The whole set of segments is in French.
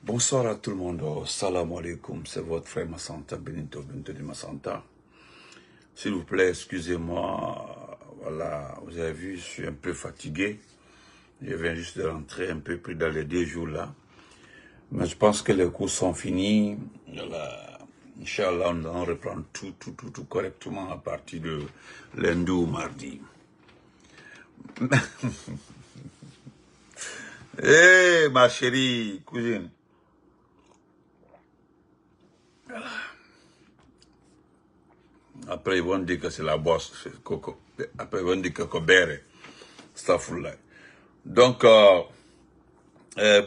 Bonsoir à tout le monde. Salam alaikum. C'est votre frère Massanta, Benito de Massanta. S'il vous plaît, excusez-moi. Voilà, vous avez vu, je suis un peu fatigué. Je viens juste de rentrer un peu plus dans les 2 jours là. Mais je pense que les cours sont finis. Voilà. Inch'Allah, on va reprendre tout correctement à partir de lundi ou mardi. Eh, ma chérie cousine. Après, ils vont dire que c'est la bosse, c'est Coco. Après, ils vont dire que Kobere. Staffoula. Donc,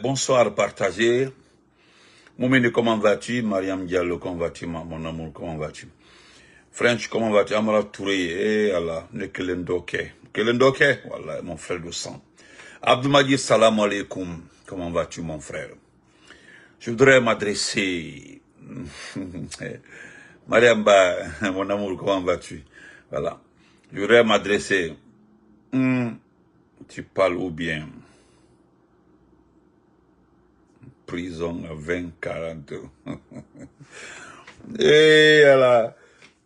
bonsoir partagé. Moumini, comment vas-tu? Mariam Diallo, comment vas-tu? Mon amour, comment vas-tu? French, comment vas-tu? Amara Touré, eh Allah, ne Kelendoke. Kelendoke, voilà, mon frère de sang. Abdoumadi, salam alaikum. Comment vas-tu, mon frère? Je voudrais m'adresser. Mariam, mon amour, comment vas-tu? Voilà. Je voudrais m'adresser. Tu parles ou bien? Prison à 20, 40. Hey, Allah.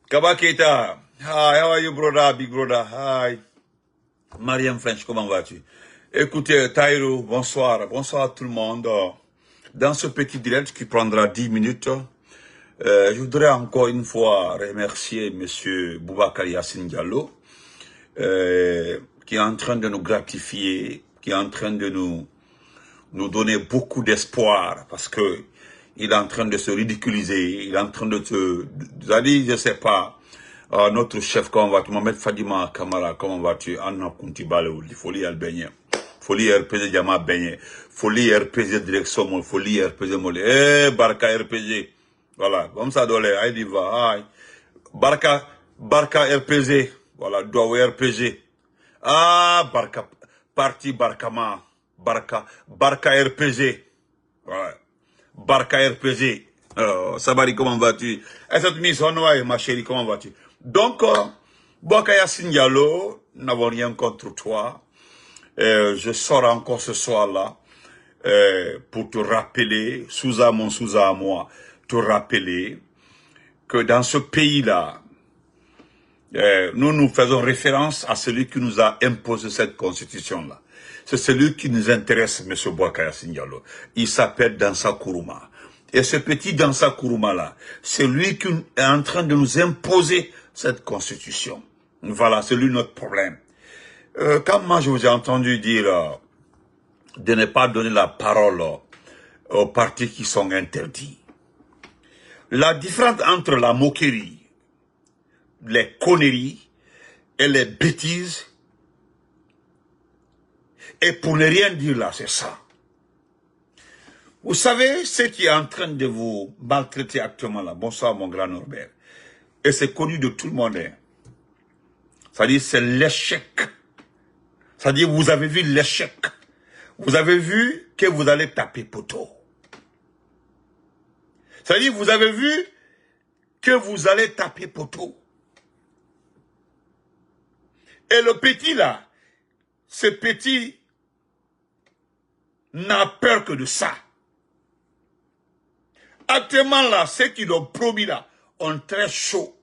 Kabaketa. Hi, how are you, brother, big brother? Hi. Mariam French, comment vas-tu? Écoutez, Taïro, bonsoir. Bonsoir à tout le monde. Dans ce petit direct qui prendra 10 minutes, je voudrais encore une fois remercier monsieur Boubacar Yassine Diallo, qui est en train de nous gratifier, qui est en train de nous donner beaucoup d'espoir, parce que il est en train de se ridiculiser, il est en train de se... je sais pas, notre chef, comment vas-tu? Mohamed Fadima Kamara, comment vas-tu? Anna Kuntibale, Folie Albania. Folie RPG Jama Beignet. Folie RPG Direction, Folie RPG Molé. Eh, Barca RPG. Voilà, comme ça, Dolé, Aïdi va, aïe. Barca RPG. Voilà, Douaou RPG. Ah, Barca, parti Barkama. Barca RPG. Ouais. Barca RPG. Sabari, comment vas-tu? Cette mise en ma chérie, comment vas-tu? Donc, Bokaya Signalo, nous n'avons rien contre toi. Je sors encore ce soir-là pour te rappeler, Souza à moi, te rappeler que dans ce pays-là, nous faisons référence à celui qui nous a imposé cette constitution-là. C'est celui qui nous intéresse, M. Bokaya Signalo. Il s'appelle Dansa Kourouma. Et ce petit Dansa Kourouma-là, c'est lui qui est en train de nous imposer cette constitution. Voilà, c'est lui notre problème. Quand moi je vous ai entendu dire de ne pas donner la parole aux partis qui sont interdits, la différence entre la moquerie, les conneries et les bêtises, et pour ne rien dire là, c'est ça. Vous savez ce qui est en train de vous maltraiter actuellement là. Bonsoir mon grand Norbert. Et c'est connu de tout le monde. Hein. C'est-à-dire c'est l'échec. C'est-à-dire vous avez vu l'échec. Vous avez vu que vous allez taper poteau. C'est-à-dire vous avez vu que vous allez taper poteau. Et le petit là, ce petit n'a peur que de ça. Actuellement là, ceux qui l'ont promis là, ont très chaud.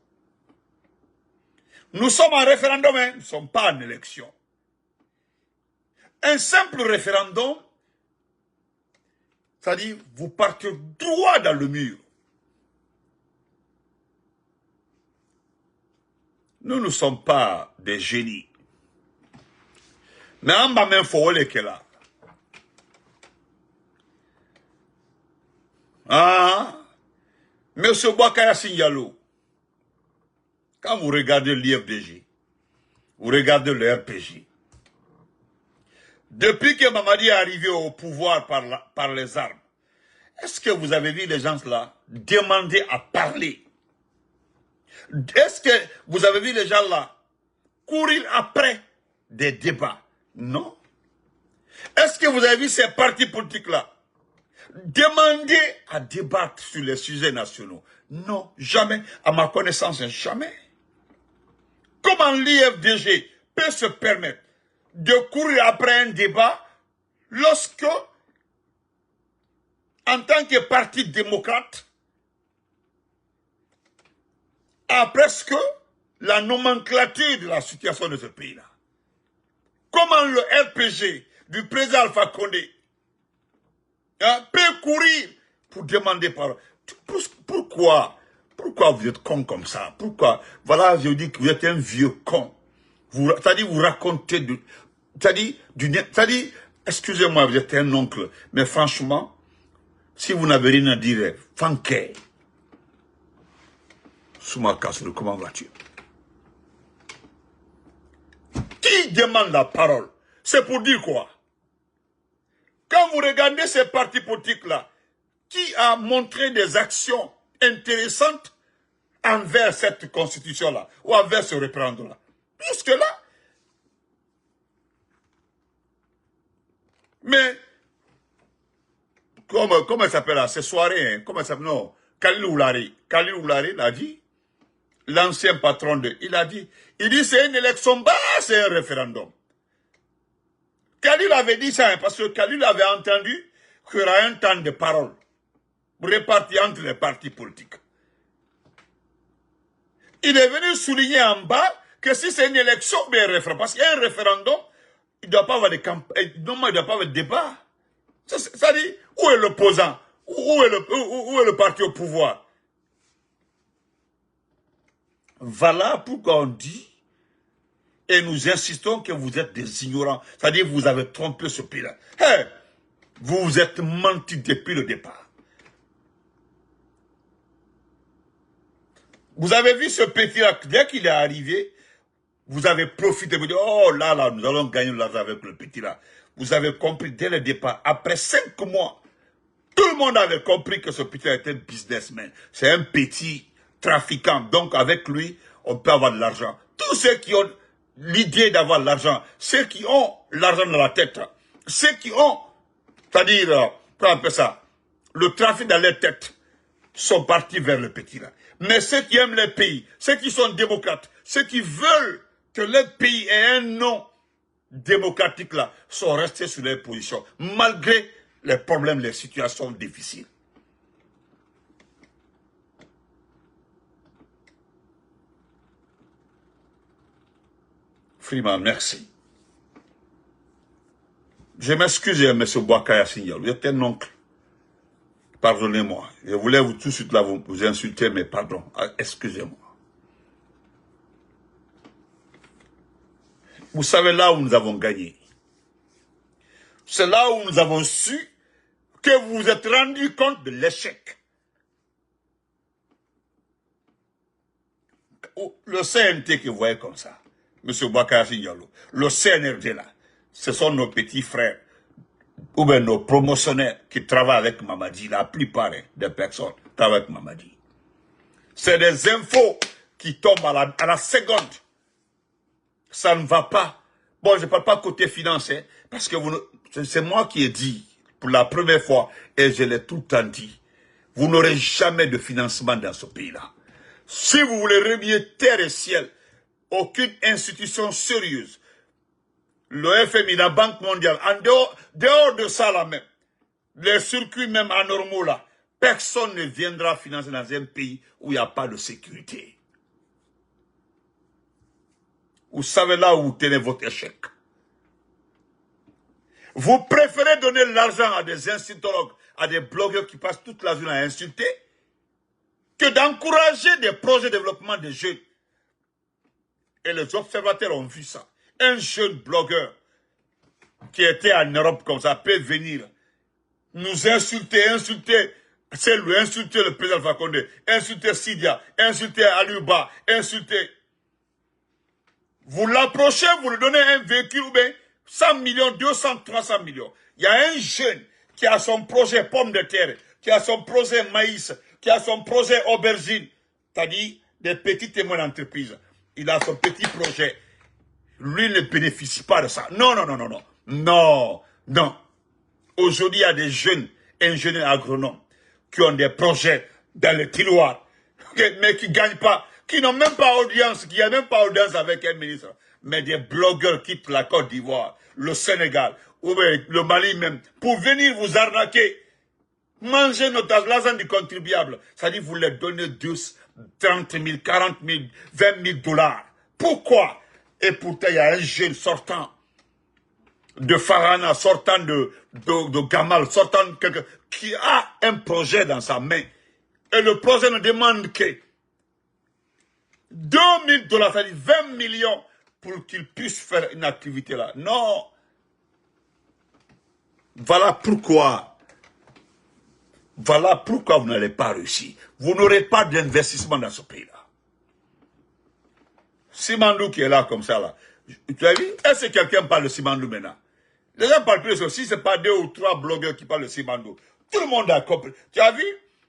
Nous sommes en référendum, hein? Nous ne sommes pas en élection. Un simple référendum, c'est-à-dire vous partez droit dans le mur. Nous ne sommes pas des génies. Mais on va même faire le là. Ah, Monsieur Bokaya Signalo, quand vous regardez l'IFDJ, vous regardez le RPG, depuis que Mamadi est arrivé au pouvoir par les armes, est-ce que vous avez vu les gens là demander à parler? Est-ce que vous avez vu les gens là courir après des débats? Non. Est-ce que vous avez vu ces partis politiques là demander à débattre sur les sujets nationaux? Non, jamais. À ma connaissance, jamais. Comment l'IFDG peut se permettre de courir après un débat lorsque en tant que parti démocrate, a presque la nomenclature de la situation de ce pays-là. Comment le RPG du président Alpha Condé peut courir pour demander pardon? Pourquoi vous êtes con comme ça? Pourquoi? Voilà, je dis que vous êtes un vieux con. C'est-à-dire, vous racontez c'est-à-dire, excusez-moi, vous êtes un oncle, mais franchement, si vous n'avez rien à dire, Fanké, Soumarkassou, comment vas-tu? Qui demande la parole? C'est pour dire quoi? Quand vous regardez ces partis politiques-là, qui a montré des actions intéressantes envers cette constitution-là, ou envers ce référendum-là? Jusque-là. Mais, comment elle s'appelle là? Ces soirées, hein? Comment elle s'appelle? Non, Khalil Oulari l'a dit. L'ancien patron il a dit, c'est une élection basse, c'est un référendum. Khalil avait dit ça, hein, parce que Khalil avait entendu qu'il y aura un temps de parole réparti entre les partis politiques. Il est venu souligner en bas que si c'est une élection, bien référendum, parce qu'il y a un référendum, il ne doit pas avoir de campagne, il ne doit pas avoir de débat. Ça dit, où est l'opposant? Où est le parti au pouvoir? Voilà pourquoi on dit, et nous insistons que vous êtes des ignorants. C'est-à-dire vous avez trompé ce pays-là. Hey, vous vous êtes menti depuis le départ. Vous avez vu ce petit-là, dès qu'il est arrivé, vous avez profité, vous dites, oh là, nous allons gagner l'argent avec le petit-là. Vous avez compris dès le départ, après 5 mois, tout le monde avait compris que ce petit-là était un businessman. C'est un petit trafiquant. Donc avec lui, on peut avoir de l'argent. Tous ceux qui ont l'idée d'avoir de l'argent, ceux qui ont l'argent dans la tête, ceux qui ont, c'est-à-dire, comment on appelle ça, le trafic dans leur tête, sont partis vers le petit-là. Mais ceux qui aiment le pays, ceux qui sont démocrates, ceux qui veulent que le pays ait un nom démocratique là, sont restés sur leur position, malgré les problèmes, les situations difficiles. Freeman, merci. Je m'excuse, M. Bouakaya Signal, vous êtes un oncle. Pardonnez-moi. Je voulais tout de suite là vous insulter, mais pardon. Excusez-moi. Vous savez là où nous avons gagné. C'est là où nous avons su que vous vous êtes rendu compte de l'échec. Le CNT que vous voyez comme ça, M. Bouakaya Signalo, le CNRD là, ce sont nos petits frères, ou bien nos promotionnaires qui travaillent avec Mamadi, la plupart des personnes travaillent avec Mamadi. C'est des infos qui tombent à la seconde. Ça ne va pas. Bon, je ne parle pas côté financier, parce que c'est moi qui ai dit, pour la première fois, et je l'ai tout le temps dit, vous n'aurez jamais de financement dans ce pays-là. Si vous voulez remuer terre et ciel, aucune institution sérieuse, le FMI, la Banque mondiale, en dehors de ça là même, les circuits même anormaux là, personne ne viendra financer dans un pays où il n'y a pas de sécurité. Vous savez là où vous tenez votre échec. Vous préférez donner l'argent à des institutologues, à des blogueurs qui passent toute la journée à insulter, que d'encourager des projets de développement des jeunes. Et les observateurs ont vu ça. Un jeune blogueur qui était en Europe comme ça peut venir nous insulter, c'est lui, insulter le président Alpha Condé, insulter Sidia, insulter Aliouba, insulter. Vous l'approchez, vous lui donnez un véhicule ou bien 100 millions, 200, 300 millions. Il y a un jeune qui a son projet pomme de terre, qui a son projet maïs, qui a son projet aubergine, c'est-à-dire des petits témoins d'entreprise. Il a son petit projet. Lui ne bénéficie pas de ça. Non, non, non, non, non. Non, non. Aujourd'hui, il y a des jeunes ingénieurs agronomes qui ont des projets dans le tiroir, mais qui ne gagnent pas, qui n'ont même pas audience, qui n'ont même pas audience avec un ministre. Mais des blogueurs quittent la Côte d'Ivoire, le Sénégal, ou le Mali même, pour venir vous arnaquer. Mangez l'argent du contribuable. Ça dit, vous leur donnez 10, 30 000, 40 000, 20 000 dollars. Pourquoi? Et pourtant, il y a un jeune sortant de Farana, sortant de Gamal, sortant de quelqu'un qui a un projet dans sa main. Et le projet ne demande que 2 000 dollars, ça dit 20 millions pour qu'il puisse faire une activité là. Non. Voilà pourquoi vous n'allez pas réussir. Vous n'aurez pas d'investissement dans ce pays-là. Simandou qui est là comme ça là. Tu as vu? Est-ce que quelqu'un parle de Simandou maintenant? Les gens parlent plus de ça. Si ce n'est pas 2 ou 3 blogueurs qui parlent de Simandou, tout le monde a compris. Tu as vu?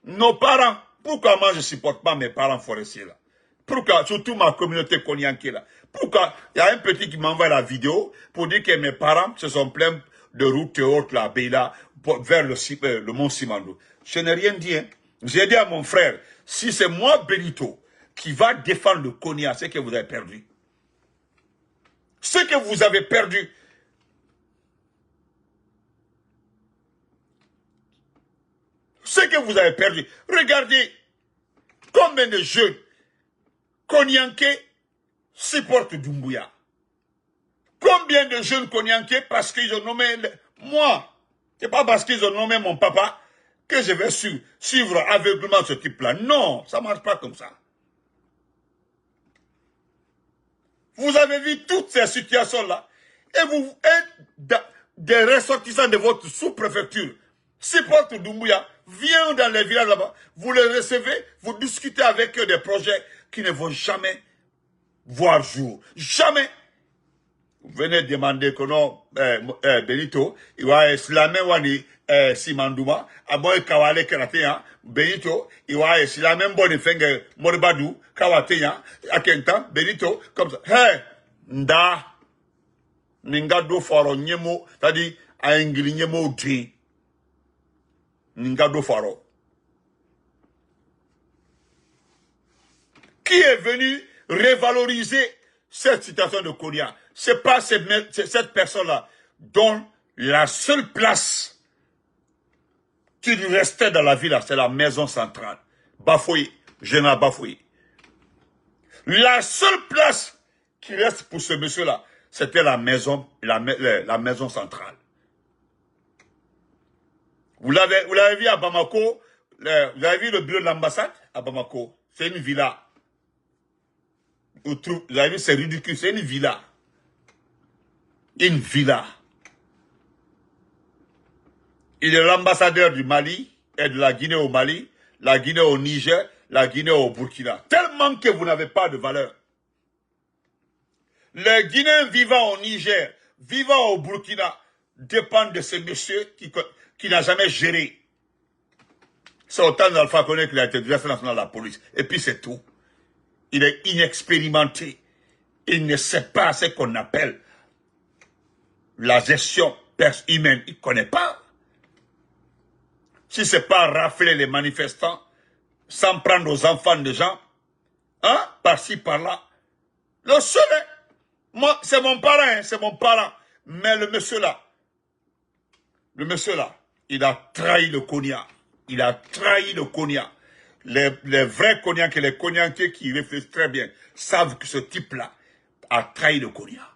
Nos parents, pourquoi moi je ne supporte pas mes parents forestiers là? Pourquoi? Surtout ma communauté Konyanké là. Pourquoi? Il y a un petit qui m'envoie la vidéo pour dire que mes parents se sont plaints de route et autres là, là vers le mont Simandou. Je n'ai rien dit. Hein. J'ai dit à mon frère, si c'est moi Benito qui va défendre le Konya, c'est que vous avez perdu. Ce que vous avez perdu. Ce que vous avez perdu. Regardez combien de jeunes Konyanké supportent Doumbouya. Combien de jeunes Konyanké parce qu'ils ont nommé moi. C'est pas parce qu'ils ont nommé mon papa que je vais suivre aveuglement ce type-là. Non, ça ne marche pas comme ça. Vous avez vu toutes ces situations-là. Et vous êtes des ressortissants de votre sous-préfecture. Supportent Doumbouya, viennent dans les villages là-bas. Vous les recevez, vous discutez avec eux des projets qui ne vont jamais voir jour. Jamais. Vous venez demander que non, Benito, il va slammer wani Simandouma, à moi Kawale Karatéa, Benito, il va slammer bonne fenge Morbadou, Kawatéa, à Kentan, Benito, comme ça. Hey, nda, Ningado Faro Nyemo, c'est-à-dire, à Ingli Nyemo Dri, Ningado Faro. Qui est venu revaloriser cette situation de Konya? C'est pas cette personne-là dont la seule place qui lui restait dans la ville, c'est la maison centrale. Bafoué, Général Bafoué. La seule place qui reste pour ce monsieur-là, c'était la maison centrale. Vous l'avez vu à Bamako, vous avez vu le bureau de l'ambassade à Bamako, c'est une villa. Vous avez vu, c'est ridicule, c'est une villa. Une villa. Il est l'ambassadeur du Mali et de la Guinée au Mali, la Guinée au Niger, la Guinée au Burkina. Tellement que vous n'avez pas de valeur. Les Guinéens vivant au Niger, vivant au Burkina, dépendent de ce monsieur qui n'a jamais géré. C'est autant d'Alpha Condé qu'il a été directeur national de la police. Et puis c'est tout. Il est inexpérimenté. Il ne sait pas ce qu'on appelle la gestion humaine. Il ne connaît pas. Si ce n'est pas rafler les manifestants, s'en prendre aux enfants des gens, hein, par-ci, par-là. Le seul, moi, c'est mon parent, hein, c'est mon parent. Mais le monsieur là, il a trahi le Konya. Il a trahi le Konya. Les vrais Konyanké, les Konyanké qui réfléchissent très bien, savent que ce type-là a trahi le Konya.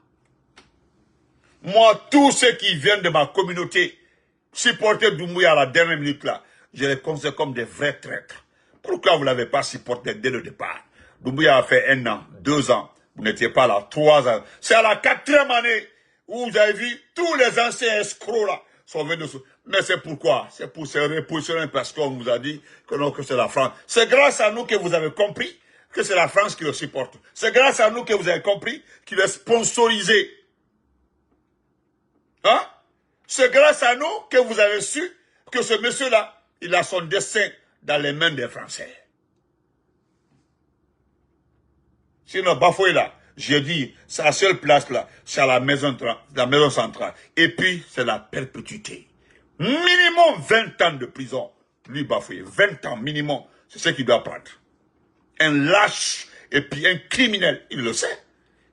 Moi, tous ceux qui viennent de ma communauté, supporter Doumbouya à la dernière minute là, je les considère comme des vrais traîtres. Pourquoi vous ne l'avez pas supporté dès le départ? Doumbouya a fait 1 an, 2 ans, vous n'étiez pas là, 3 ans. C'est à la 4e année où vous avez vu tous les anciens escrocs là sont venus. Mais c'est pourquoi? C'est pour se repositionner parce qu'on vous a dit que non, que c'est la France. C'est grâce à nous que vous avez compris que c'est la France qui le supporte. C'est grâce à nous que vous avez compris qu'il est sponsorisé. Hein? C'est grâce à nous que vous avez su que ce monsieur-là, il a son destin dans les mains des Français. Sinon, Bafoué là, j'ai dit, sa seule place là, c'est à la maison centrale. Et puis, c'est la perpétuité. Minimum 20 ans de prison. Lui, Bafoué, 20 ans minimum, c'est ce qu'il doit prendre. Un lâche et puis un criminel, il le sait.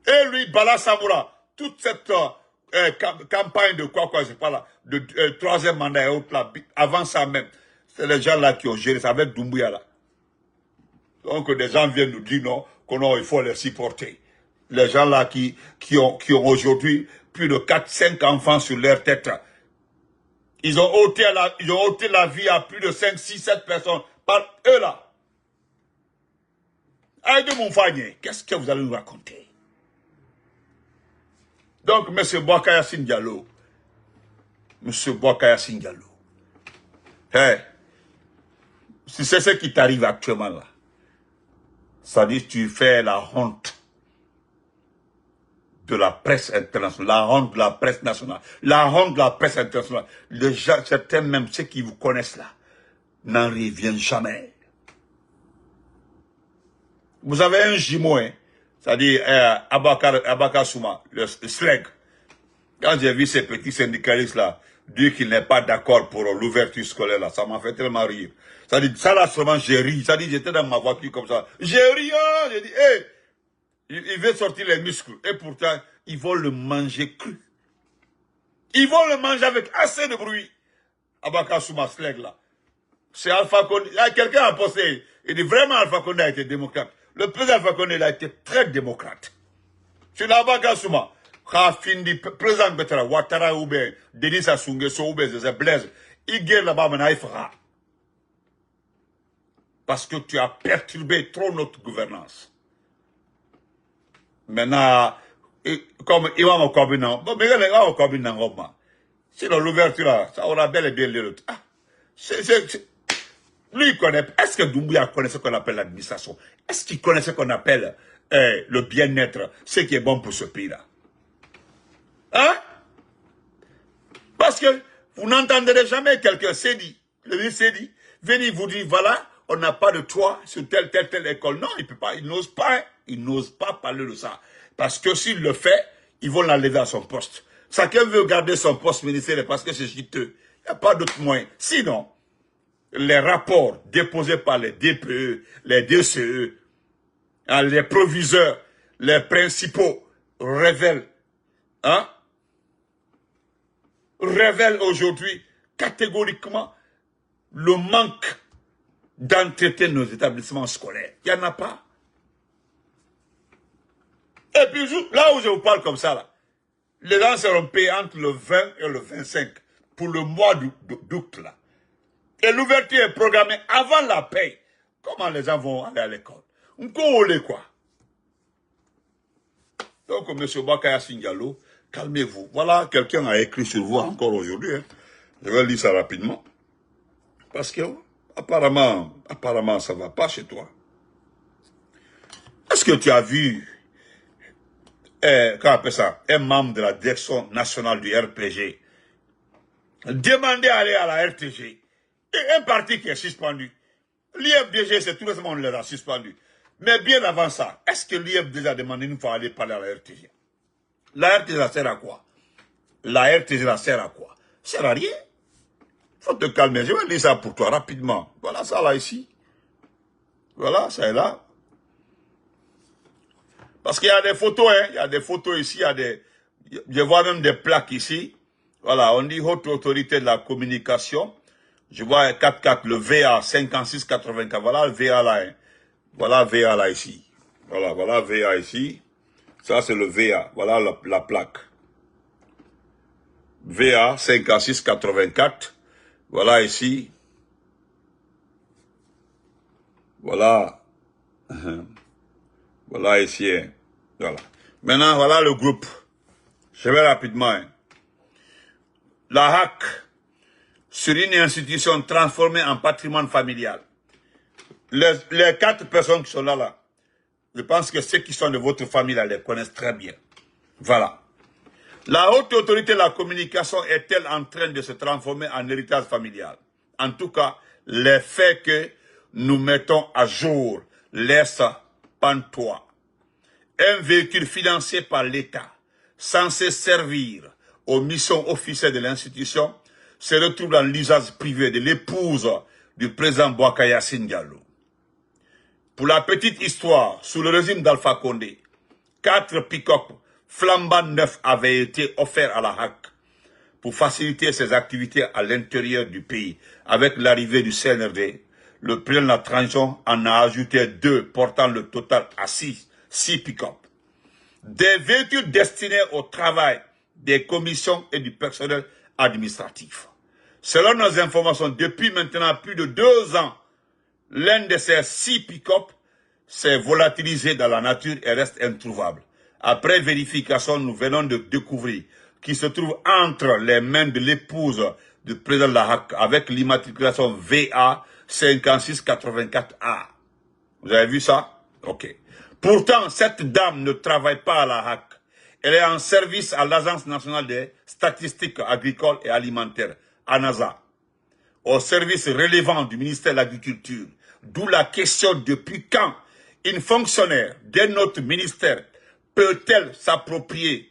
Et lui, Bala Samoura, toute cette campagne de quoi, je sais pas là, de 3e mandat et autres là, avant ça même, C'est les gens là qui ont géré ça avec Doumbouya là. Donc des gens viennent nous dire non, il faut les supporter. Les gens là qui ont aujourd'hui plus de 4-5 enfants sur leur tête. Ils ont ôté la vie à plus de 5, 6, 7 personnes par eux là. Aïe mon Fagné, qu'est-ce que vous allez nous raconter? Donc, M. Bouakaya Diallo, hey, si c'est ce qui t'arrive actuellement là, ça dit que tu fais la honte de la presse internationale, la honte de la presse nationale, la honte de la presse internationale. Les gens, certains même, ceux qui vous connaissent là, n'en reviennent jamais. Vous avez un jumeau, hein, c'est-à-dire Abakar Souma, le SLEG. Quand j'ai vu ces petits syndicalistes là, dire qu'il n'est pas d'accord pour l'ouverture scolaire là, ça m'a fait tellement rire. Ça dit, ça là seulement j'ai ri, ça dit, j'étais dans ma voiture comme ça. J'ai ri, hein, j'ai dit, hé, il veut sortir les muscles. Et pourtant, ils vont le manger cru. Ils vont le manger avec assez de bruit. Abakar Souma SLEG là. C'est Alpha Condé. Quelqu'un a posté, il dit vraiment Alpha Condé a été démocrate. Le président Alpha Condé il a été très démocrate. C'est Abakar Souma. Khafindi, président Betara, Ouattara Oube, Denis Sassou Nguesso Oube, Zé Blaise, il guerre là-bas, maintenant il fera. Parce que tu as perturbé trop notre gouvernance. Maintenant, comme Imam Okobina, bon, mais Imam Okobina, sinon l'ouverture là, ça aura bel et bien l'autre. Ah, lui, il connaît. Est-ce que Doumbouya connaît ce qu'on appelle l'administration? Est-ce qu'il connaît ce qu'on appelle le bien-être, ce qui est bon pour ce pays-là? Hein? Parce que vous n'entendrez jamais quelqu'un, c'est dit, le ministre s'est dit, venez vous dire, voilà, on n'a pas de toit sur telle école. Non, il peut pas, il n'ose pas, hein. Il n'ose pas parler de ça. Parce que s'il le fait, ils vont l'enlever à son poste. Chacun veut garder son poste ministériel parce que c'est juteux. Il n'y a pas d'autre moyen. Sinon, les rapports déposés par les DPE, les DCE, les proviseurs, les principaux révèlent, hein, révèle aujourd'hui catégoriquement le manque d'entretien de nos établissements scolaires. Il n'y en a pas. Et puis, là où je vous parle comme ça, là, les gens seront payés entre le 20 et le 25 pour le mois d'août, là. Et l'ouverture est programmée avant la paye. Comment les gens vont aller à l'école? On colle quoi? Donc, M. Bouakaya Diallo, calmez-vous. Voilà, quelqu'un a écrit sur vous encore aujourd'hui. Hein. Je vais lire ça rapidement. Parce que, apparemment, ça ne va pas chez toi. Est-ce que tu as vu, comment on appelle ça, un membre de la direction nationale du RPG demander à aller à la RTG? Et un parti qui est suspendu. L'IFDG, c'est tout récemment, on les a suspendus. Mais bien avant ça, est-ce que l'IFDG a demandé une fois aller parler à la RTG? La RTG, ça sert à quoi? La RTG, ça sert à quoi? Ça sert à rien. Faut te calmer. Je vais lire ça pour toi rapidement. Voilà ça là ici. Voilà, ça est là. Parce qu'il y a des photos, hein. Il y a des photos ici, il y a des... Je vois même des plaques ici. Voilà, on dit haute autorité de la communication. Je vois 4-4, le VA 5684. Voilà le VA là. Hein. Voilà VA là ici. Voilà VA ici. Ça c'est le VA. Voilà la plaque. VA 5684. Voilà ici. Voilà. Voilà ici. Hein. Voilà. Maintenant, voilà le groupe. Je vais rapidement. Hein. La HAC. Sur une institution transformée en patrimoine familial. Les 4 personnes qui sont là, je pense que ceux qui sont de votre famille là, les connaissent très bien. Voilà. La haute autorité de la communication est-elle en train de se transformer en héritage familial? En tout cas, les faits que nous mettons à jour laissent pantois. Un véhicule financé par l'État, censé servir aux missions officielles de l'institution, se retrouve dans l'usage privé de l'épouse du président Bouakaya Diallo. Pour la petite histoire, sous le régime d'Alpha Condé, 4 pick-up flambant neufs avaient été offerts à la HAC pour faciliter ses activités à l'intérieur du pays. Avec l'arrivée du CNRD, le président de la transition en a ajouté 2, portant le total à 6 pick-up. Des véhicules destinés au travail des commissions et du personnel administratif. Selon nos informations, depuis maintenant plus de 2 ans, l'un de ces 6 pick-up s'est volatilisé dans la nature et reste introuvable. Après vérification, nous venons de découvrir qu'il se trouve entre les mains de l'épouse du président de la HAC avec l'immatriculation VA 5684A. Vous avez vu ça? Ok. Pourtant, cette dame ne travaille pas à la HAC. Elle est en service à l'Agence nationale des statistiques agricoles et alimentaires, ANASA, au service relevant du ministère de l'Agriculture. D'où la question: depuis quand une fonctionnaire d'un autre ministère peut-elle s'approprier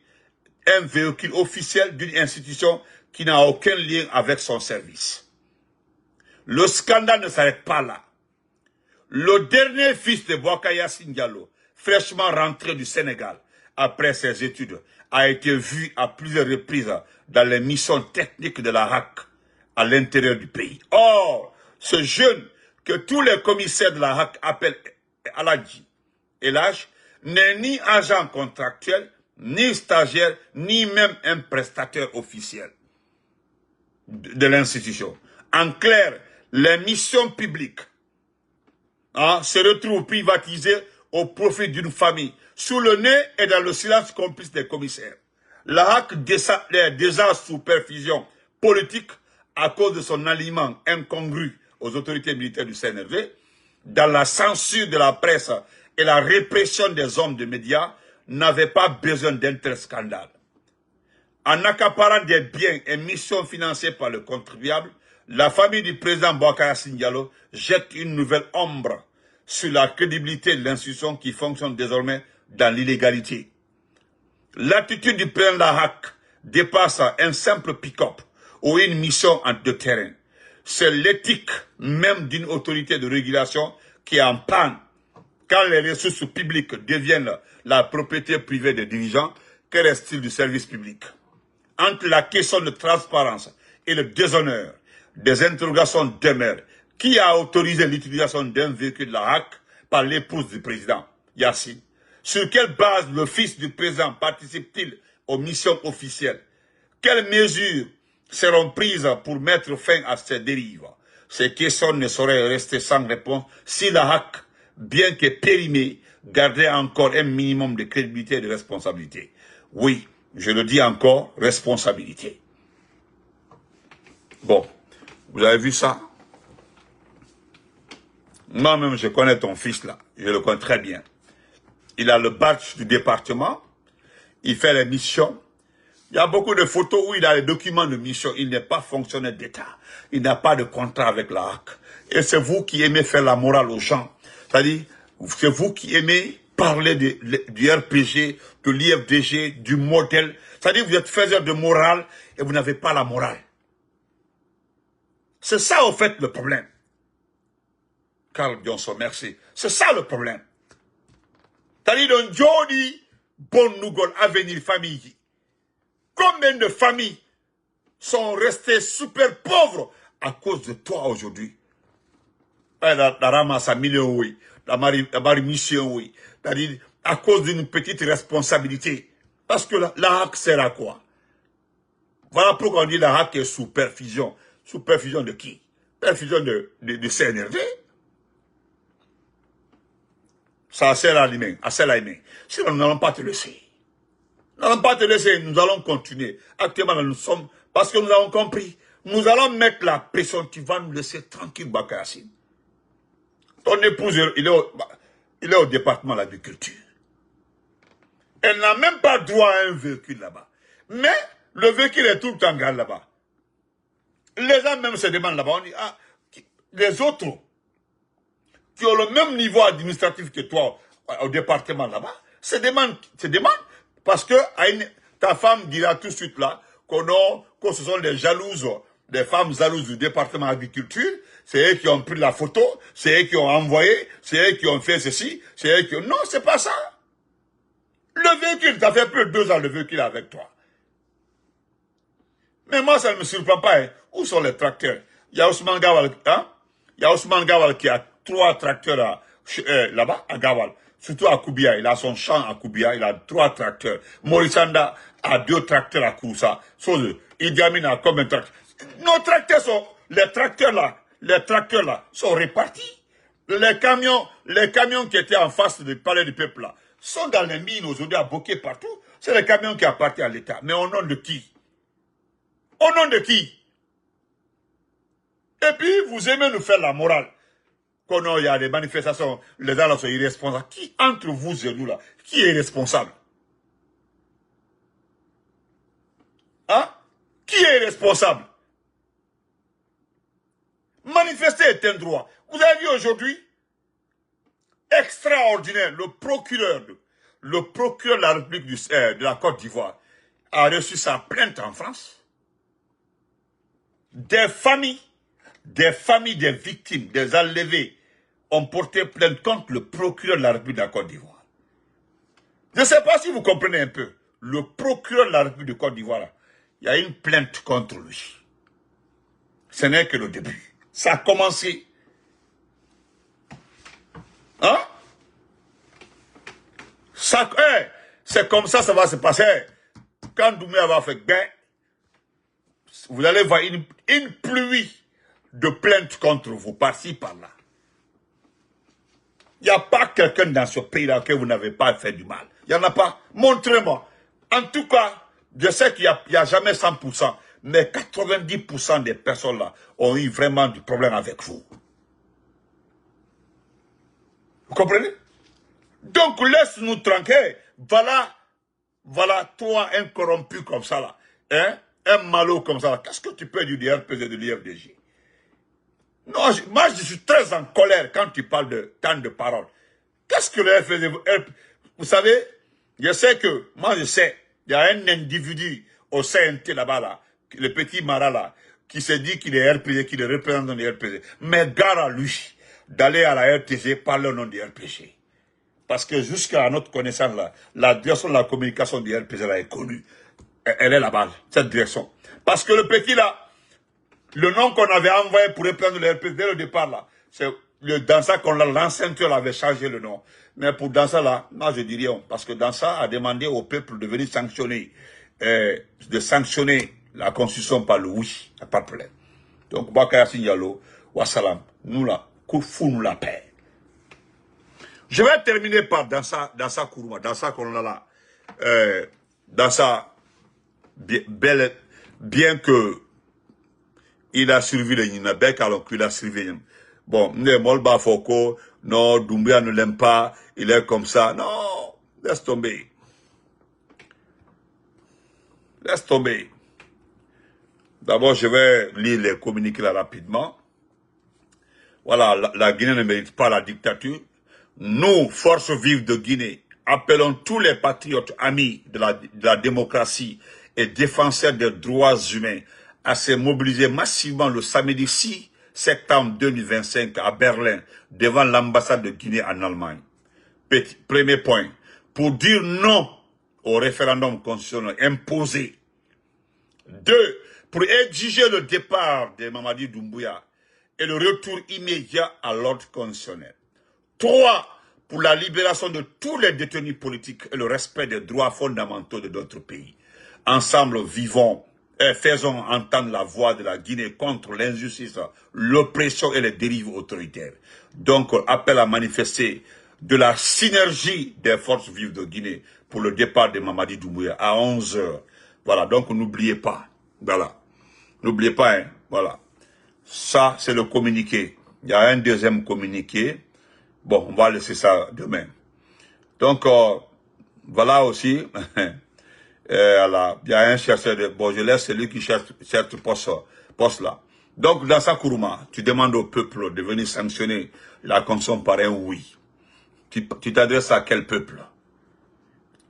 un véhicule officiel d'une institution qui n'a aucun lien avec son service? Le scandale ne s'arrête pas là. Le dernier fils de Boubacar Yassine Diallo, fraîchement rentré du Sénégal après ses études, a été vu à plusieurs reprises dans les missions techniques de la HAC à l'intérieur du pays. Or, ce jeune que tous les commissaires de la HAC appellent Aladji Elhaj n'est ni agent contractuel, ni stagiaire, ni même un prestataire officiel de l'institution. En clair, les missions publiques se retrouvent privatisées au profit d'une famille, sous le nez et dans le silence complice des commissaires. La HAC est déjà sous perfusion politique à cause de son aliment incongru aux autorités militaires du CNRD, dans la censure de la presse et la répression des hommes de médias, n'avait pas besoin d'un tel scandale. En accaparant des biens et missions financées par le contribuable, la famille du président Boubacar Yassine Diallo jette une nouvelle ombre sur la crédibilité de l'institution qui fonctionne désormais dans l'illégalité. L'attitude du président de la HAC dépasse un simple pick-up ou une mission de terrain. C'est l'éthique même d'une autorité de régulation qui est en panne. Quand les ressources publiques deviennent la propriété privée des dirigeants, que reste-t-il du service public? Entre la question de transparence et le déshonneur, des interrogations demeurent. Qui a autorisé l'utilisation d'un véhicule de la HAC par l'épouse du président, Yassine? Sur quelle base le fils du président participe-t-il aux missions officielles? Quelles mesures seront prises pour mettre fin à ces dérives? Ces questions ne sauraient rester sans réponse si la HAC, bien que périmée, gardait encore un minimum de crédibilité et de responsabilité. Oui, je le dis encore, responsabilité. Bon, vous avez vu ça? Moi-même, je connais ton fils là, je le connais très bien. Il a le badge du département, il fait les missions. Il y a beaucoup de photos où il a les documents de mission. Il n'est pas fonctionnaire d'État. Il n'a pas de contrat avec la HAC. Et c'est vous qui aimez faire la morale aux gens. C'est-à-dire, c'est vous qui aimez parler du RPG, de l'IFDG, du modèle. C'est-à-dire, vous êtes faiseur de morale et vous n'avez pas la morale. C'est ça, au fait, le problème. Carl Johnson, merci. C'est ça le problème. C'est-à-dire, dans Jody, bon Nougol, avenir famille. Combien de familles sont restées super pauvres à cause de toi aujourd'hui? La ramasse à millions, oui. La mari mission, oui. C'est-à-dire, à cause d'une petite responsabilité. Parce que la HAC sert à quoi? Voilà pourquoi on dit la HAC est sous perfusion. Sous perfusion de qui? Perfusion de CNRD. Ça sert à l'humain, sinon nous n'allons pas te laisser. Nous n'allons pas te laisser, nous allons continuer. Actuellement, nous sommes, parce que nous avons compris, nous allons mettre la pression, tu vas nous laisser tranquille, Boubacar Yassine. Ton épouse, il est au département de l'agriculture. Elle n'a même pas droit à un véhicule là-bas. Mais le véhicule est tout le temps garde là-bas. Les gens même se demandent là-bas, on dit, ah, les autres qui ont le même niveau administratif que toi au département là-bas, se demandent, parce que ta femme dira tout de suite là que ce sont des jalouses, des femmes jalouses du département agriculture, c'est eux qui ont pris la photo, c'est eux qui ont envoyé, c'est eux qui ont fait ceci, c'est eux qui ont... Non, c'est pas ça. Le véhicule, ça fait plus de 2 ans le véhicule avec toi. Mais moi, ça ne me surprend pas. Hein. Où sont les tracteurs? Il y a Ousmane Gawal, hein? Il y a Ousmane Gawal qui a 3 tracteurs là-bas, à Gawal. Surtout à Koubia. Il a son champ à Koubia. Il a 3 tracteurs. Morissanda a 2 tracteurs à Kouroussa. Idi Amin a combien de tracteurs? Nos tracteurs sont, les tracteurs là, sont répartis. Les camions qui étaient en face du palais du peuple là, sont dans les mines aujourd'hui à Bokeh partout. C'est les camions qui appartiennent à l'État. Mais au nom de qui? Au nom de qui? Et puis, vous aimez nous faire la morale. Quand il y a des manifestations, les gens là sont irresponsables. Qui, entre vous et nous là, qui est responsable? Hein? Qui est responsable? Manifester est un droit. Vous avez vu aujourd'hui, extraordinaire, le procureur de la République de la Côte d'Ivoire a reçu sa plainte en France. Des familles des victimes, des enlevés, ont porté plainte contre le procureur de la République de la Côte d'Ivoire. Je ne sais pas si vous comprenez un peu. Le procureur de la République de Côte d'Ivoire, il y a une plainte contre lui. Ce n'est que le début. Ça a commencé. Hein? C'est comme ça va se passer. Quand Doumbouya va faire ben, vous allez voir une pluie de plaintes contre vous, par-ci, par-là. Il n'y a pas quelqu'un dans ce pays-là que vous n'avez pas fait du mal. Il n'y en a pas. Montrez-moi. En tout cas, je sais qu'il n'y a jamais 100%, mais 90% des personnes là ont eu vraiment du problème avec vous. Vous comprenez? Donc, laisse-nous tranquilles. Voilà, toi, un corrompu comme ça là, hein? Un malot comme ça là. Qu'est-ce que tu peux dire du RPG et de l'IFDJ? Non, moi je suis très en colère quand tu parles de tant de paroles. Qu'est-ce que le FPG... Vous savez, je sais que, moi je sais, il y a un individu au CNT là-bas, là, le petit Mara là, qui se dit qu'il est RPG, qu'il est représentant du RPG. Mais gare à lui d'aller à la RTG parler au nom du RPG. Parce que jusqu'à notre connaissance là, la direction de la communication du RPG là est connue. Elle est là-bas, cette direction. Parce que le petit là, le nom qu'on avait envoyé pour reprendre le RPG dès le départ là, c'est dans ça qu'on l'a, l'ancêtre avait changé le nom. Mais pour dans ça là, moi je dis rien, parce que dans ça a demandé au peuple de venir sanctionner, de sanctionner la constitution par le oui, il n'y a pas de problème. Donc Bakaya Signalo, wassalam, nous là, fou nous la paix. Je vais terminer par dans ça Kourouma, dans ça qu'on a là, dans ça, bien que il a survécu le Ninabec alors qu'il a survécu. Bon, Molba Foko, non, Doumbouya ne l'aime pas, il est comme ça. Non, laisse tomber. Laisse tomber. D'abord, je vais lire les communiqués là rapidement. Voilà, la Guinée ne mérite pas la dictature. Nous, forces vives de Guinée, appelons tous les patriotes amis de la démocratie et défenseurs des droits humains à se mobiliser massivement le samedi 6 septembre 2025 à Berlin, devant l'ambassade de Guinée en Allemagne. Premier point, pour dire non au référendum constitutionnel imposé. 2, pour exiger le départ de Mamadi Doumbouya et le retour immédiat à l'ordre constitutionnel. 3, pour la libération de tous les détenus politiques et le respect des droits fondamentaux de notre pays. Ensemble, vivons et faisons entendre la voix de la Guinée contre l'injustice, l'oppression et les dérives autoritaires. Donc, appel à manifester de la synergie des forces vives de Guinée pour le départ de Mamadi Doumbouya à 11 h. Voilà, donc n'oubliez pas. Voilà. N'oubliez pas, hein. Voilà. Ça, c'est le communiqué. Il y a un deuxième communiqué. Bon, on va laisser ça demain. Donc, voilà aussi. Voilà. Il y a un chercheur de... Bon, je laisse celui qui cherche ce poste-là. Donc, dans sa Kourouma, tu demandes au peuple de venir sanctionner la consommation par un oui. Tu t'adresses à quel peuple?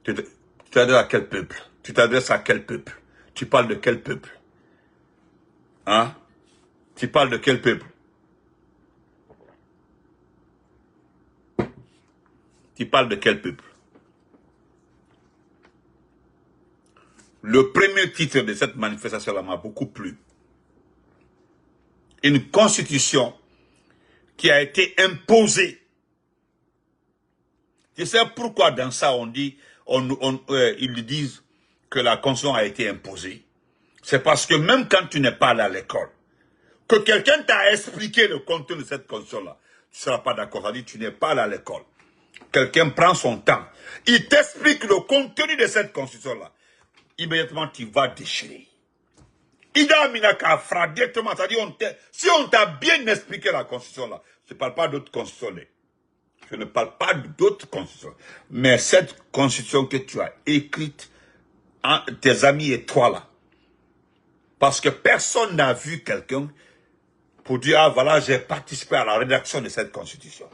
Tu t'adresses à quel peuple? Tu t'adresses à quel peuple? Tu parles de quel peuple? Hein? Tu parles de quel peuple? Tu parles de quel peuple? Le premier titre de cette manifestation-là m'a beaucoup plu. Une constitution qui a été imposée. Tu sais pourquoi dans ça on dit, ils disent que la constitution a été imposée. C'est parce que même quand tu n'es pas allé à l'école, que quelqu'un t'a expliqué le contenu de cette constitution-là, tu ne seras pas d'accord. Ça dit tu n'es pas allé à l'école. Quelqu'un prend son temps. Il t'explique le contenu de cette constitution-là. Immédiatement, tu vas déchirer. Ida Minaka fera directement. Ça dit, si on t'a bien expliqué la constitution-là, je ne parle pas d'autres constitutions. Je ne parle pas d'autres constitutions. Mais cette constitution que tu as écrite, tes amis et toi là, parce que personne n'a vu quelqu'un pour dire, ah voilà, j'ai participé à la rédaction de cette constitution.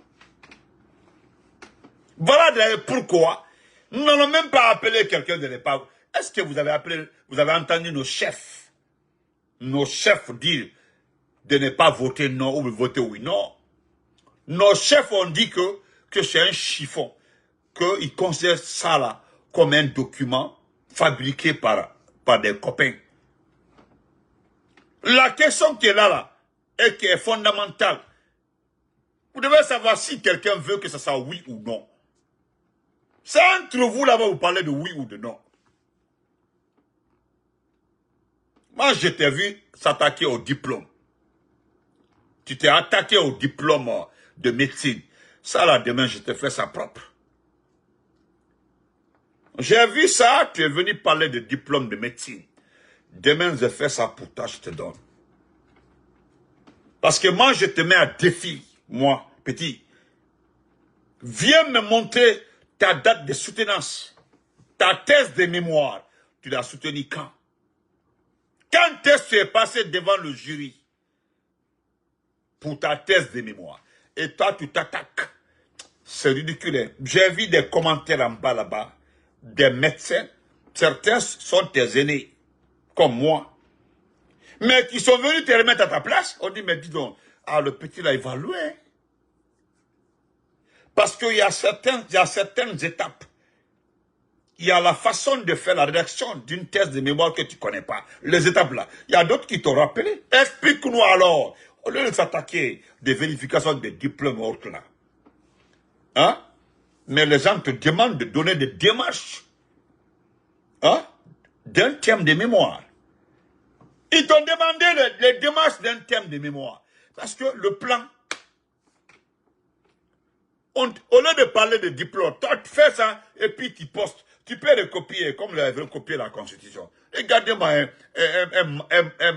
Voilà d'ailleurs pourquoi nous n'allons même pas appeler quelqu'un de l'époque. Est-ce que vous avez entendu nos chefs dire de ne pas voter non ou voter oui? Non. Nos chefs ont dit que c'est un chiffon, qu'ils considèrent ça là comme un document fabriqué par des copains. La question qui est là, et qui est fondamentale, vous devez savoir si quelqu'un veut que ça soit oui ou non. C'est entre vous là-bas, vous parlez de oui ou de non. Moi, je t'ai vu s'attaquer au diplôme. Tu t'es attaqué au diplôme de médecine. Ça là, demain, je te fais ça propre. J'ai vu ça, tu es venu parler de diplôme de médecine. Demain, je fais ça pour toi, je te donne. Parce que moi, je te mets à défi, moi, petit. Viens me montrer ta date de soutenance. Ta thèse de mémoire, tu l'as soutenue quand? Quand est-ce que tu es passé devant le jury pour ta thèse de mémoire? Et toi, tu t'attaques. C'est ridicule. J'ai vu des commentaires en bas là-bas, des médecins. Certains sont tes aînés, comme moi. Mais qui sont venus te remettre à ta place. On dit, mais dis donc, ah, le petit là, il va loin. Parce qu'il y a certaines étapes. Il y a la façon de faire la rédaction d'une thèse de mémoire que tu ne connais pas. Les étapes là. Il y a d'autres qui t'ont rappelé. Explique-nous alors. Au lieu de s'attaquer des vérifications des diplômes autres là. Hein? Mais les gens te demandent de donner des démarches. Hein? D'un thème de mémoire. Ils t'ont demandé les démarches d'un thème de mémoire. Parce que le plan, au lieu de parler de diplôme, toi tu fais ça et puis tu postes. Tu peux recopier comme ils avaient copié la Constitution. Regardez-moi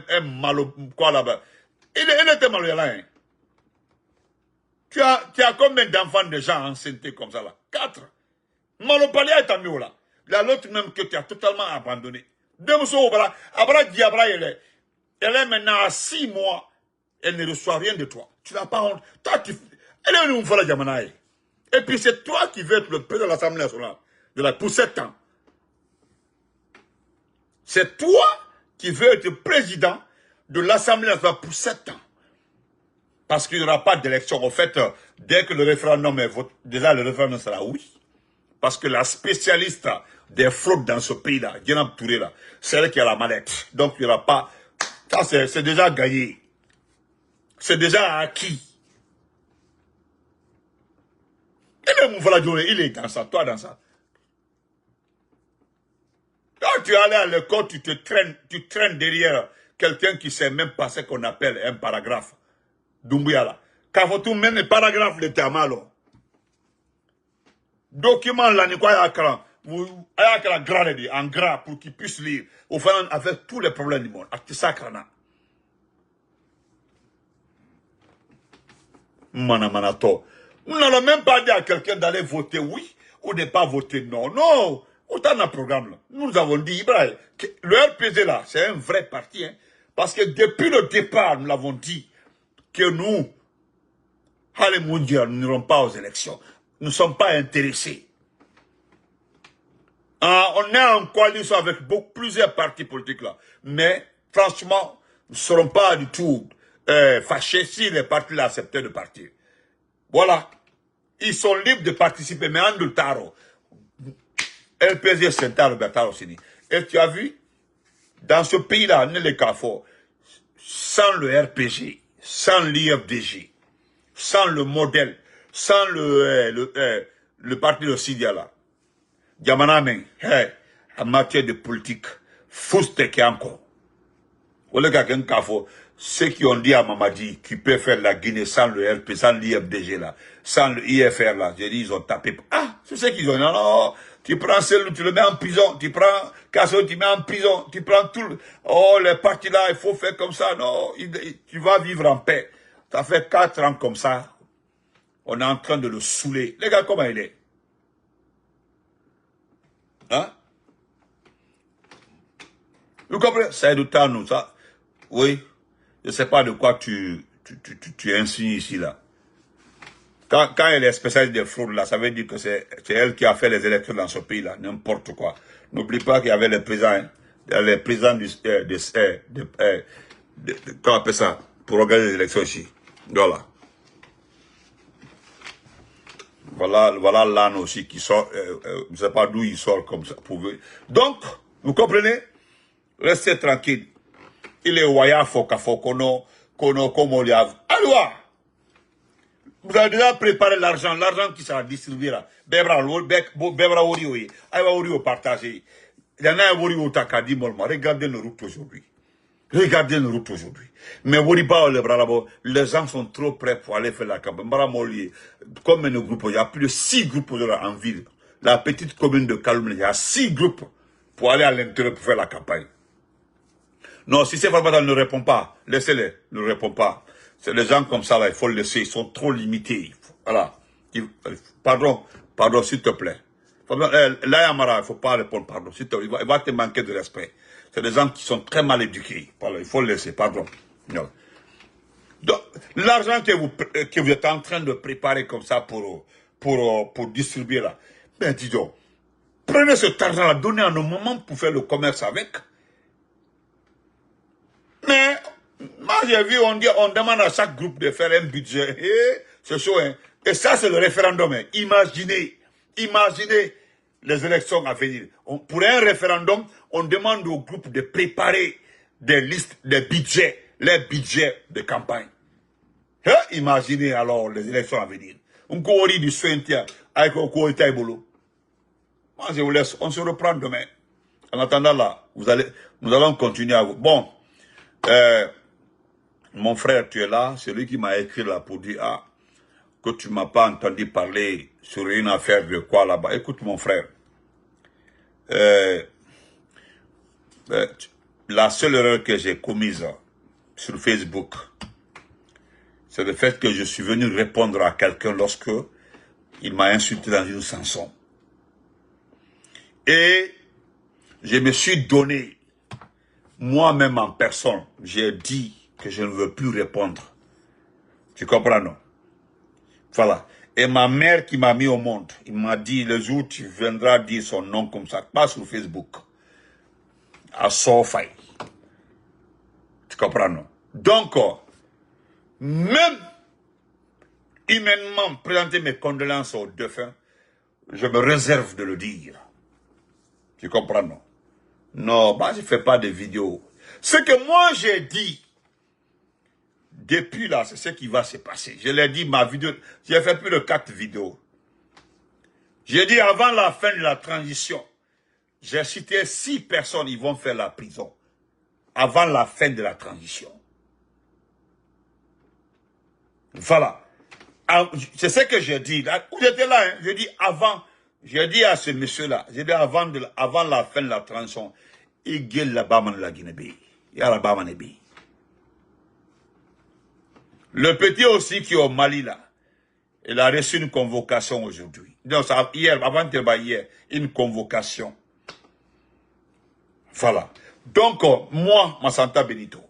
un malo, quoi là-bas. Il était malo là. Hein. Tu as combien d'enfants de gens enceintés comme ça là? 4. Malopalia est en là. Il y a l'autre même que tu as totalement abandonné. Abra Diabra, elle est maintenant à 6 mois. Elle ne reçoit rien de toi. Tu n'as pas honte. Toi, elle est une fois la Jamanaï. Et puis c'est toi qui veux être le président de l'Assemblée nationale pour 7 ans. C'est toi qui veux être président de l'Assemblée nationale pour 7 ans. Parce qu'il n'y aura pas d'élection. En fait, dès que le référendum est voté, déjà le référendum sera oui. Parce que la spécialiste des fraudes dans ce pays-là, Djenab Touré, là, c'est elle qui a la mallette. Donc il n'y aura pas... Ça, c'est déjà gagné. C'est déjà acquis. Il est dans ça, toi dans ça. Quand tu es allé à l'école, tu traînes derrière quelqu'un qui ne sait même pas ce qu'on appelle un paragraphe. Doumbouya quand vous même le paragraphe de Tamalo. Document là, il y a grande en gras pour qu'il puisse lire. Au fond, avec tous les problèmes du monde. Manamanato. Nous n'allons même pas dire à quelqu'un d'aller voter oui ou de ne pas voter non. Non. Autant d'un programme là. Nous avons dit, Ibrahim, que le RPG là, c'est un vrai parti. Hein, parce que depuis le départ, nous l'avons dit que nous, allez mondial, nous n'irons pas aux élections. Nous ne sommes pas intéressés. On est en coalition avec plusieurs partis politiques là. Mais franchement, nous ne serons pas du tout fâchés si les partis là acceptaient de partir. Voilà. Ils sont libres de participer. Mais en Taro, LPG Sentaro Bertaro Sini. Et tu as vu, Dans ce pays-là, les Carrefour, sans le RPG, sans l'IFDG, sans le modèle, sans le parti de Sidia là, Diamanamen, en matière de politique, fouste qui encore. Ceux qui ont dit à Mamadi qu'il peut faire la Guinée sans le RP, sans l'IFDG là, sans le IFR là, j'ai dit, ils ont tapé. Ah, c'est ce qu'ils ont dit. Non, non, tu prends celui, tu le mets en prison, tu prends Casso, tu mets en prison, tu prends tout. Oh, les partis là, il faut faire comme ça. Non, tu vas vivre en paix. Ça fait 4 ans comme ça. On est en train de le saouler. Les gars, comment il est? Hein? Vous comprenez? Ça est du temps, nous, ça. Oui. Je ne sais pas de quoi tu insinues ici, là. Quand elle est spécialiste des fraudes, là, ça veut dire que c'est elle qui a fait les élections dans ce pays-là. N'importe quoi. N'oublie pas qu'il y avait les présidents comment on appelle ça? Pour organiser les élections ici. Voilà. Voilà l'âne aussi qui sort, je ne sais pas d'où il sort comme ça. Donc, vous comprenez? Restez tranquille. Il est Waya Fokafo, Kono, comme on lui a. Alors, vous avez déjà préparé l'argent qui sera distribué là. Bebra Wori, oui. Aïwa Wori partager. Il y en a un Wori au Takadi Molma. Regardez nos routes aujourd'hui. Regardez nos routes aujourd'hui. Mais Wori pas les gens sont trop prêts pour aller faire la campagne. Comme nos groupes, il y a plus de 6 groupes en ville. La petite commune de Kaloum, il y a 6 groupes pour aller à l'intérieur pour faire la campagne. Non, si c'est Farbata ne répond pas, laissez-les, ne répond pas. C'est les gens comme ça, là, il faut le laisser, ils sont trop limités. Voilà. Pardon, s'il te plaît. Là, Yamara, il ne faut pas répondre, pardon, s'il te plaît, il va te manquer de respect. C'est des gens qui sont très mal éduqués. Voilà, il faut le laisser, pardon. Non. Donc, l'argent que vous êtes en train de préparer comme ça pour distribuer là, ben dis donc, prenez cet argent-là, donnez à nos mamans pour faire le commerce avec. Mais, moi j'ai vu, on demande à chaque groupe de faire un budget. C'est chaud, hein. Et ça, c'est le référendum. Hein. Imaginez les élections à venir. Pour un référendum, on demande aux groupes de préparer des listes, des budgets, les budgets de campagne. Hein? Imaginez alors les élections à venir. On courit du soin avec un courir taïbolo. Moi, je vous laisse. On se reprend demain. En attendant là, nous allons continuer à vous. Bon. Mon frère, tu es là, c'est lui qui m'a écrit là pour dire que tu m'as pas entendu parler sur une affaire de quoi là-bas. Écoute mon frère, la seule erreur que j'ai commise sur Facebook, c'est le fait que je suis venu répondre à quelqu'un lorsque il m'a insulté dans une chanson. Et je me suis donné moi-même en personne, j'ai dit que je ne veux plus répondre. Tu comprends, non? Voilà. Et ma mère qui m'a mis au monde, il m'a dit, le jour où tu viendras dire son nom comme ça, pas sur Facebook, à Sofai. Tu comprends, non? Donc, même humainement présenter mes condoléances aux défunts, je me réserve de le dire. Tu comprends, non? Non, bah, je ne fais pas de vidéos. Ce que moi j'ai dit, depuis là, c'est ce qui va se passer. Je l'ai dit, ma vidéo, j'ai fait plus de 4 vidéos. J'ai dit avant la fin de la transition, j'ai cité 6 personnes, ils vont faire la prison. Avant la fin de la transition. Voilà. C'est ce que j'ai dit. J'étais là, hein. J'ai dit avant. J'ai dit à ce monsieur-là, j'ai dit avant la fin de la transition, il gueule la Baman la Guinée. Il y a la Baman Ebi. Le petit aussi qui est au Mali là, il a reçu une convocation aujourd'hui. Donc hier, avant-hier, une convocation. Voilà. Donc, moi, Massanta Benito,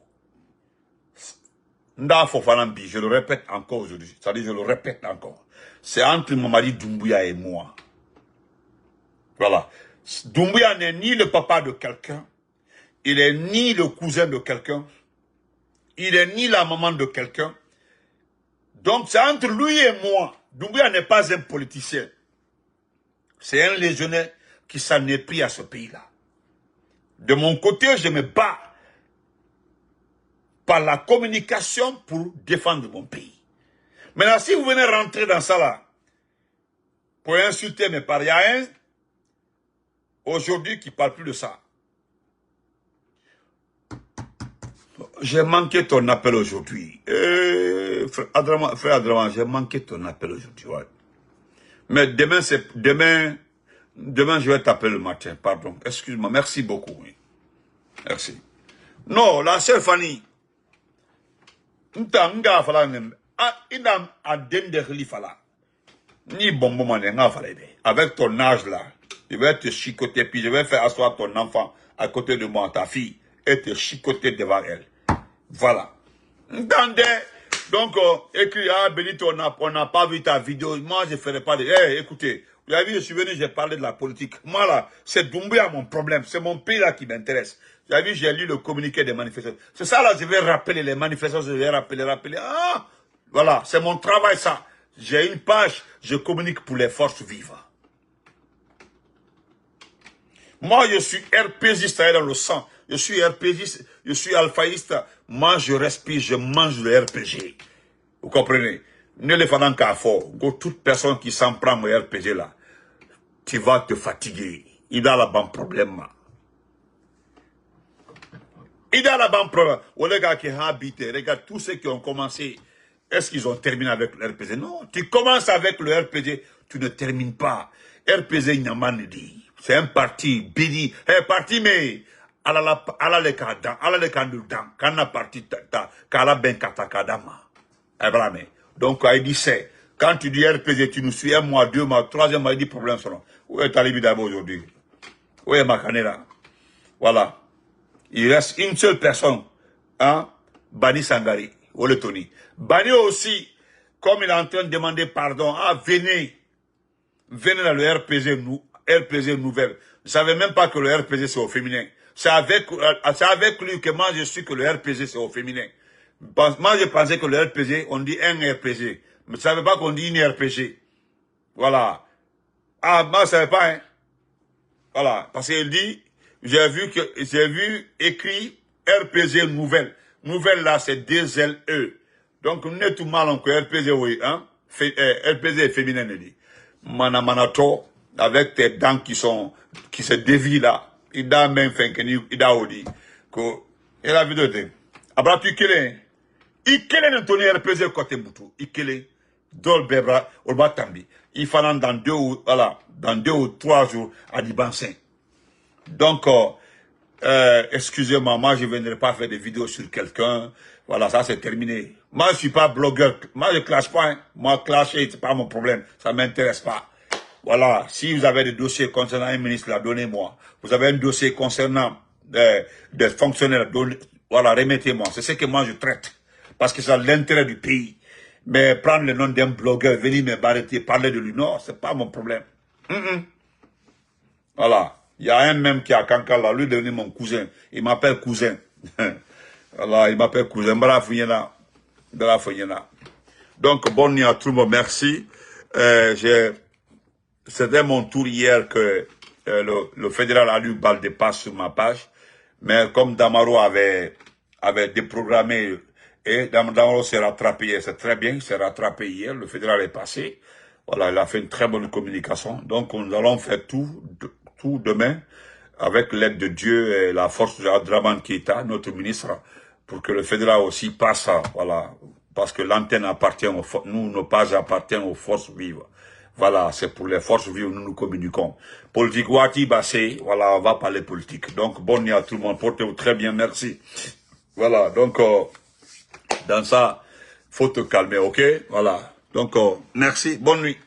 Nda Fofanambi, je le répète encore aujourd'hui, c'est-à-dire je le répète encore, c'est entre Mamadi Doumbouya et moi. Voilà. Doumbouya n'est ni le papa de quelqu'un, il est ni le cousin de quelqu'un, il est ni la maman de quelqu'un. Donc c'est entre lui et moi. Doumbouya n'est pas un politicien. C'est un légionnaire qui s'en est pris à ce pays-là. De mon côté, je me bats par la communication pour défendre mon pays. Maintenant, si vous venez rentrer dans ça là, pour insulter mes parents, il y a un aujourd'hui qui ne parle plus de ça. J'ai manqué ton appel aujourd'hui. Frère Adraman, j'ai manqué ton appel aujourd'hui. Ouais. Mais demain, je vais t'appeler le matin. Pardon. Excuse-moi. Merci beaucoup. Oui. Merci. Non, la sœur Fanny. Avec ton âge là, je vais te chicoter, puis je vais faire asseoir ton enfant à côté de moi, ta fille, et te chicoter devant elle. Voilà. Entendez? Donc, écrit, ah, Benito, on n'a pas vu ta vidéo. Moi, je ne ferai pas de... Hey, écoutez, vous avez vu, je suis venu, j'ai parlé de la politique. Moi, là, c'est Doumbouya mon problème. C'est mon pays, là, qui m'intéresse. Vous avez vu, j'ai lu le communiqué des manifestations. C'est ça, là, je vais rappeler les manifestations, je vais rappeler. Ah, voilà, c'est mon travail, ça. J'ai une page, je communique pour les forces vives. Moi, je suis RPGiste dans le sang. Je suis RPGiste, je suis alphaïste. Moi, je respire, je mange le RPG. Vous comprenez? Ne le faisant qu'à fort. Toute personne qui s'en prend au RPG là, tu vas te fatiguer. Il a la bonne problème. Il a la bonne problème. Les gars qui habitent, regarde tous ceux qui ont commencé. Est-ce qu'ils ont terminé avec le RPG? Non, tu commences avec le RPG, tu ne termines pas. RPG Nyaman dit. C'est un parti, Bidi, un parti, mais ala le kadam, ala le kandudam, kana parti ta, kala ben katakadama. Donc, il dit c'est, quand tu dis RPG, tu nous suis 1 mois, 2 mois, 3e mois, il dit problème selon. Où est Talibi d'abord aujourd'hui? Où est Makanela? Voilà. Il reste une seule personne, hein, Bani Sangari, ou le Tony. Bani aussi, comme il est en train de demander pardon, ah, venez dans le RPG nouvelle. Je ne savais même pas que le RPG c'est au féminin. C'est avec lui que moi je suis que le RPG c'est au féminin. Moi je pensais que le RPG, on dit un RPG. Mais je ne savais pas qu'on dit une RPG. Voilà. Ah, moi je ne savais pas, hein. Voilà. Parce qu'il dit, j'ai vu écrit RPG nouvelle. Nouvelle là, c'est 2LE. Donc, nous n'est tout mal encore RPG, oui, hein. RPG est féminin, il dit. Manamanato, avec tes dents qui se dévient là. Il a même fait il a dit que, il a vu de te. Abra tu kele. Il kele ne toni RPG côté Boutou. Il kele. Dol bebra, olba tambi. Il fallait dans 2 ou 3 jours à Dibansin. Donc, excusez-moi, moi je ne viendrai pas faire des vidéos sur quelqu'un. Voilà, ça c'est terminé. Moi je ne suis pas blogueur. Moi je ne clash pas. Hein. Moi clasher, ce n'est pas mon problème. Ça ne m'intéresse pas. Voilà, si vous avez des dossiers concernant un ministre, là, donnez-moi. Vous avez un dossier concernant des fonctionnaires, voilà, remettez-moi. C'est ce que moi je traite. Parce que c'est l'intérêt du pays. Mais prendre le nom d'un blogueur, venir me barreter, parler de lui, non, c'est pas mon problème. Voilà. Il y a un même qui a Kankala, lui est devenu mon cousin. Il m'appelle cousin. Voilà, il m'appelle cousin. Donc, bonne nuit à tout le monde, merci. C'était mon tour hier que le fédéral a lu balle de passe sur ma page. Mais comme Damaro avait déprogrammé, et Damaro s'est rattrapé hier, c'est très bien, il s'est rattrapé hier, le fédéral est passé. Voilà, il a fait une très bonne communication. Donc, nous allons faire tout demain, avec l'aide de Dieu et la force de Adraman Keita, notre ministre, pour que le fédéral aussi passe, voilà, parce que l'antenne appartient nos pages appartiennent aux forces vives. Voilà, c'est pour les forces vives que nous communiquons. Politique Wati Bassé, voilà, on va parler politique. Donc, bonne nuit à tout le monde, portez-vous très bien, merci. Voilà, donc, dans ça, faut te calmer, ok? Voilà, donc, merci, bonne nuit.